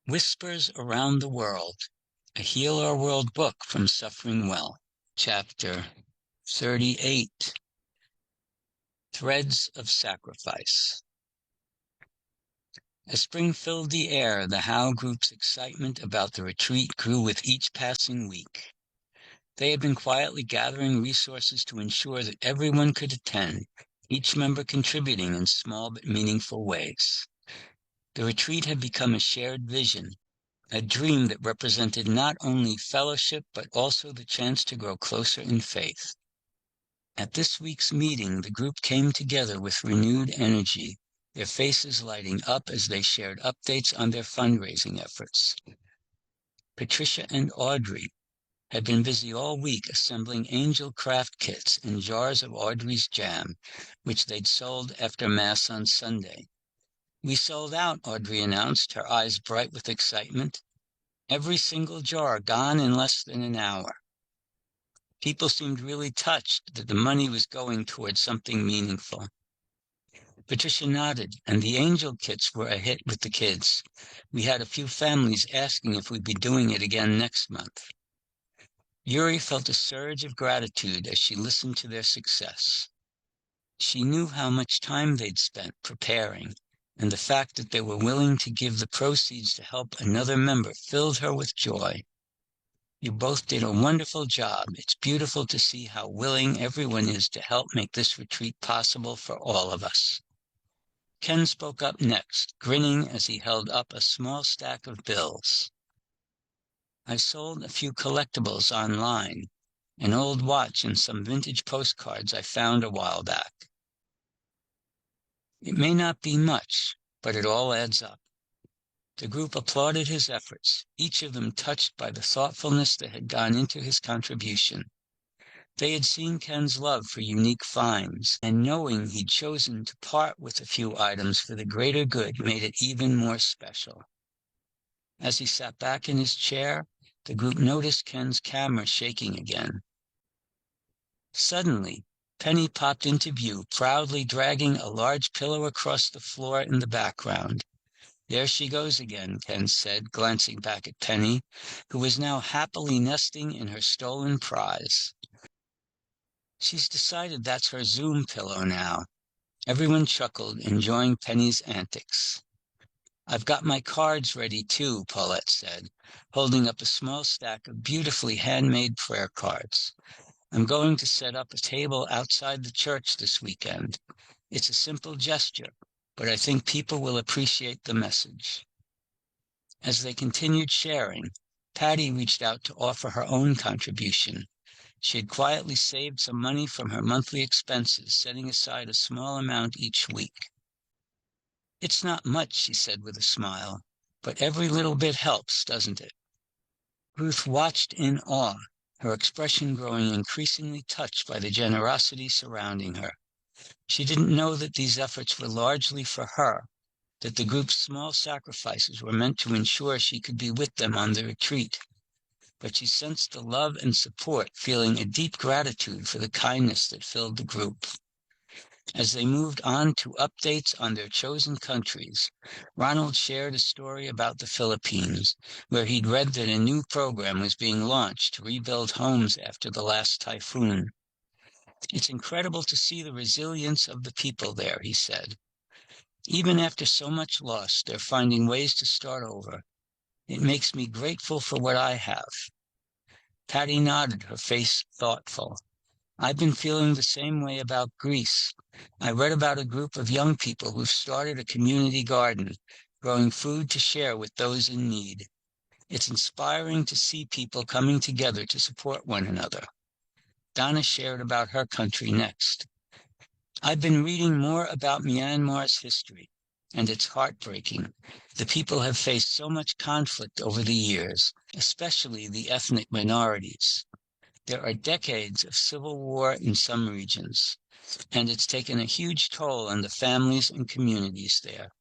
Whispers Around the World, a Heal Our World book from SufferingWell, Chapter 38, Threads of Sacrifice. As spring filled the air, the Howe group's excitement about the retreat grew with each passing week. They had been quietly gathering resources to ensure that everyone could attend, each member contributing in small but meaningful ways. The retreat had become a shared vision, a dream that represented not only fellowship but also the chance to grow closer in faith. At this week's meeting, the group came together with renewed energy, their faces lighting up as they shared updates on their fundraising efforts. Patricia and Audrey had been busy all week assembling angel craft kits and jars of Audrey's jam, which they'd sold after Mass on Sunday. "We sold out," Audrey announced, her eyes bright with excitement. "Every single jar gone in less than an hour." People seemed really touched that the money was going towards something meaningful. Patricia nodded, and the angel kits were a hit with the kids. We had a few families asking if we'd be doing it again next month. Yuri felt a surge of gratitude as she listened to their success. She knew how much time they'd spent preparing, and the fact that they were willing to give the proceeds to help another member filled her with joy. "You both did a wonderful job. It's beautiful to see how willing everyone is to help make this retreat possible for all of us." Ken spoke up next, grinning as he held up a small stack of bills. "I sold a few collectibles online, an old watch and some vintage postcards I found a while back. It may not be much, but it all adds up." The group applauded his efforts, each of them touched by the thoughtfulness that had gone into his contribution. They had seen Ken's love for unique finds, and knowing he'd chosen to part with a few items for the greater good made it even more special. As he sat back in his chair, the group noticed Ken's camera shaking again. Suddenly, Penny popped into view, proudly dragging a large pillow across the floor in the background. "There she goes again," Ken said, glancing back at Penny, who was now happily nesting in her stolen prize. "She's decided that's her Zoom pillow now." Everyone chuckled, enjoying Penny's antics. "I've got my cards ready too," Paulette said, holding up a small stack of beautifully handmade prayer cards. "I'm going to set up a table outside the church this weekend. It's a simple gesture, but I think people will appreciate the message." As they continued sharing, Patty reached out to offer her own contribution. She had quietly saved some money from her monthly expenses, setting aside a small amount each week. "It's not much," she said with a smile, "but every little bit helps, doesn't it?" Ruth watched in awe, her expression growing increasingly touched by the generosity surrounding her. She didn't know that these efforts were largely for her, that the group's small sacrifices were meant to ensure she could be with them on the retreat. But she sensed the love and support, feeling a deep gratitude for the kindness that filled the group. As they moved on to updates on their chosen countries, Ronald shared a story about the Philippines, where he'd read that a new program was being launched to rebuild homes after the last typhoon. "It's incredible to see the resilience of the people there," he said. "Even after so much loss, they're finding ways to start over. It makes me grateful for what I have." Patty nodded, her face thoughtful. "I've been feeling the same way about Greece. I read about a group of young people who've started a community garden, growing food to share with those in need. It's inspiring to see people coming together to support one another." Donna shared about her country next. "I've been reading more about Myanmar's history, and it's heartbreaking. The people have faced so much conflict over the years, especially the ethnic minorities. There are decades of civil war in some regions, and it's taken a huge toll on the families and communities there.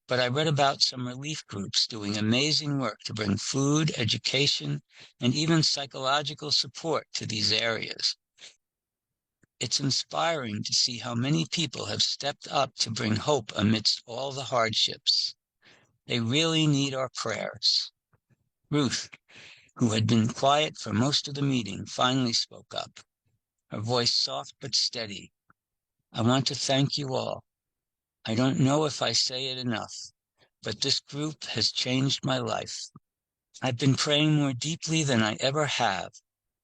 But I read about some relief groups doing amazing work to bring food, education, and even psychological support to these areas. It's inspiring to see how many people have stepped up to bring hope amidst all the hardships." They really need our prayers. Ruth, who had been quiet for most of the meeting, finally spoke up, her voice soft but steady. I want to thank you all. I don't know if I say it enough, but this group has changed my life. I've been praying more deeply than I ever have,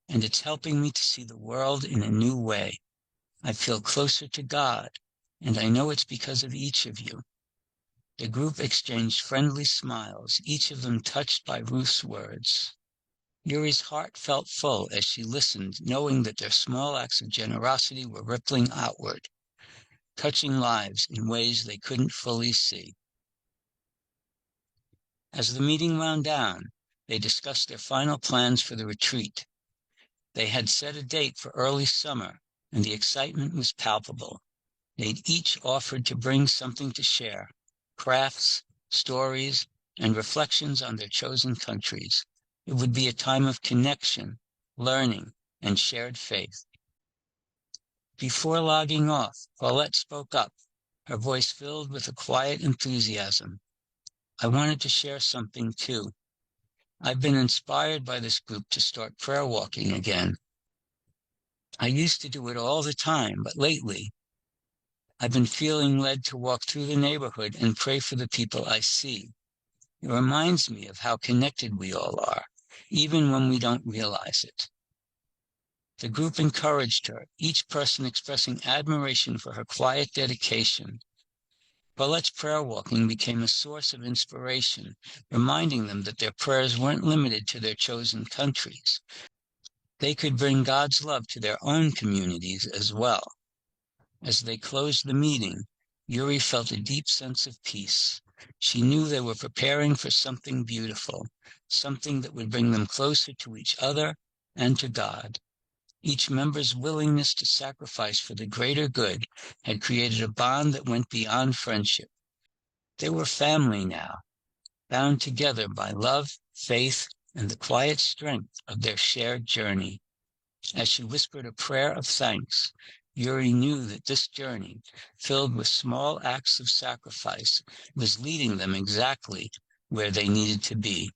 and it's helping me to see the world in a new way. I feel closer to God, and I know it's because of each of you. The group exchanged friendly smiles, each of them touched by Ruth's words. Yuri's heart felt full as she listened, knowing that their small acts of generosity were rippling outward, touching lives in ways they couldn't fully see. As the meeting wound down, they discussed their final plans for the retreat. They had set a date for early summer, and the excitement was palpable. They'd each offered to bring something to share, crafts, stories, and reflections on their chosen countries. It would be a time of connection, learning, and shared faith. Before logging off, Paulette spoke up, her voice filled with a quiet enthusiasm. I wanted to share something too. I've been inspired by this group to start prayer walking again. I used to do it all the time, but lately, I've been feeling led to walk through the neighborhood and pray for the people I see. It reminds me of how connected we all are, even when we don't realize it. The group encouraged her, each person expressing admiration for her quiet dedication. Paulette's prayer walking became a source of inspiration, reminding them that their prayers weren't limited to their chosen countries. They could bring God's love to their own communities as well. As they closed the meeting, Yuri felt a deep sense of peace. She knew they were preparing for something beautiful, something that would bring them closer to each other and to God. Each member's willingness to sacrifice for the greater good had created a bond that went beyond friendship. They were family now, bound together by love, faith, and the quiet strength of their shared journey. As she whispered a prayer of thanks, Yuri knew that this journey, filled with small acts of sacrifice, was leading them exactly where they needed to be.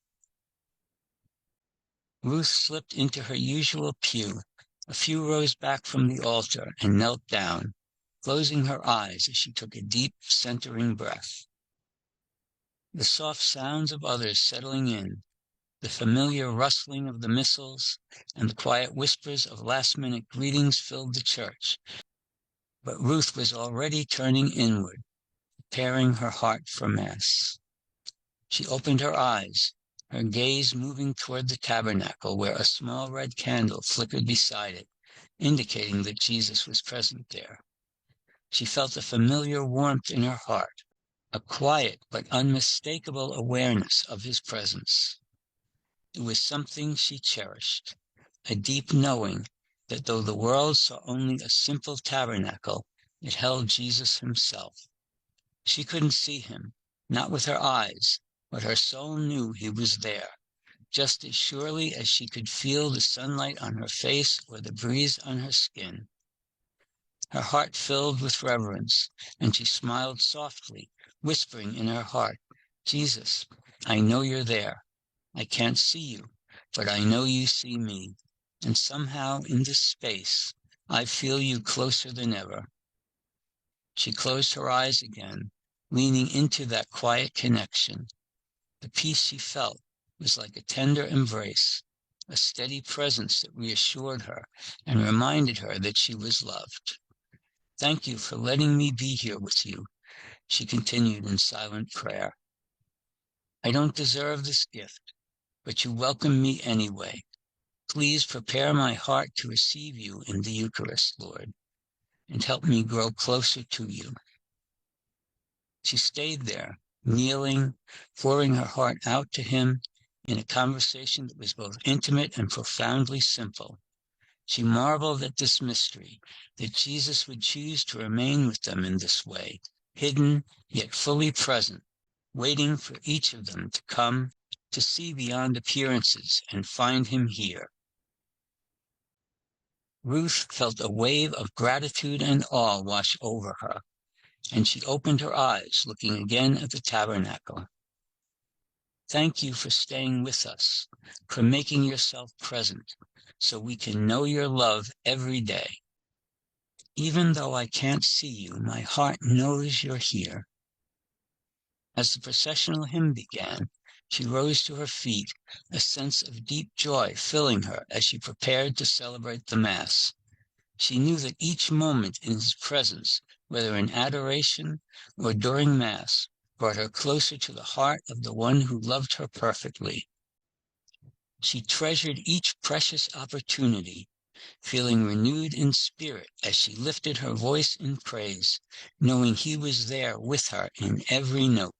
Ruth slipped into her usual pew, a few rows back from the altar, and knelt down, closing her eyes as she took a deep, centering breath. The soft sounds of others settling in, the familiar rustling of the missals, and the quiet whispers of last-minute greetings filled the church. But Ruth was already turning inward, preparing her heart for Mass. She opened her eyes, her gaze moving toward the tabernacle where a small red candle flickered beside it, indicating that Jesus was present there. She felt a familiar warmth in her heart, a quiet but unmistakable awareness of his presence. It was something she cherished, a deep knowing that though the world saw only a simple tabernacle, it held Jesus himself. She couldn't see him, not with her eyes, but her soul knew he was there, just as surely as she could feel the sunlight on her face or the breeze on her skin. Her heart filled with reverence, and she smiled softly, whispering in her heart, Jesus, I know you're there. I can't see you, but I know you see me. And somehow in this space, I feel you closer than ever. She closed her eyes again, leaning into that quiet connection. The peace she felt was like a tender embrace, a steady presence that reassured her and reminded her that she was loved. Thank you for letting me be here with you, she continued in silent prayer. I don't deserve this gift, but you welcome me anyway. Please prepare my heart to receive you in the Eucharist, Lord, and help me grow closer to you. She stayed there, kneeling, pouring her heart out to him in a conversation that was both intimate and profoundly simple. She marveled at this mystery, that Jesus would choose to remain with them in this way, hidden yet fully present, waiting for each of them to come, to see beyond appearances and find him here. Ruth felt a wave of gratitude and awe wash over her, and she opened her eyes, looking again at the tabernacle. Thank you for staying with us, for making yourself present, so we can know your love every day. Even though I can't see you, my heart knows you're here. As the processional hymn began, she rose to her feet, a sense of deep joy filling her as she prepared to celebrate the Mass. She knew that each moment in his presence, whether in adoration or during Mass, brought her closer to the heart of the one who loved her perfectly. She treasured each precious opportunity, feeling renewed in spirit as she lifted her voice in praise, knowing he was there with her in every note.